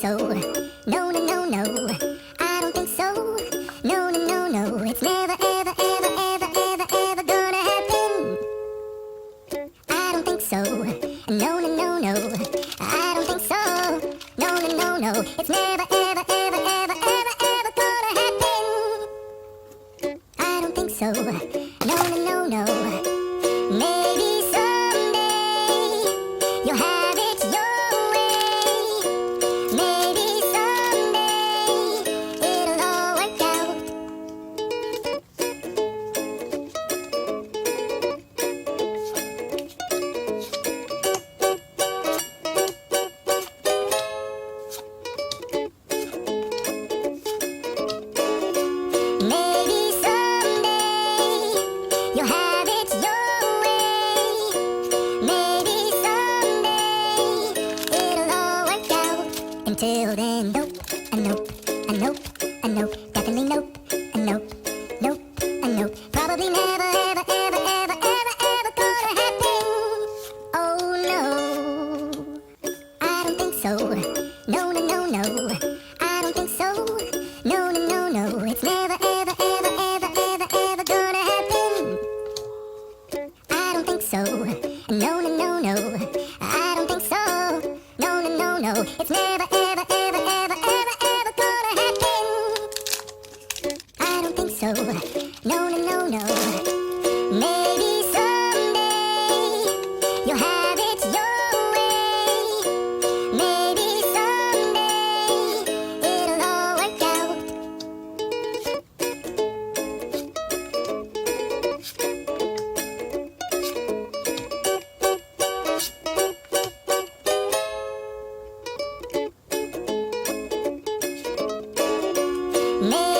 so. No, no, no, no. I don't think so. No, no, no, no. It's never, ever, ever, ever, ever, ever gonna happen. I don't think so. No, no, no, no. I don't think so. No, no, no, no. It's never, ever, ever, ever, ever, ever gonna happen. I don't think so. No, no, no, no. Maybe someday you'll have it your way. Maybe someday it'll all work out. Maybe someday you'll have it your way. Maybe someday it'll all work out. Until then, nope, a nope, a nope, a nope, definitely nope, a nope, nope, a nope. Probably never, ever, ever, ever, ever, ever gonna happen. Oh no, I don't think so. No, no, no, no. I don't think so. No, no, no, no. It's never, ever, ever, ever, ever, ever gonna happen. I don't think so. No, no, no, no. I don't think so. No, no, no, no. It's never, ever, ever, ever, ever, ever gonna happen. I don't think so. No, no, no, no. Maybe someday you'll have it your way. Maybe someday it'll all work out. Maybe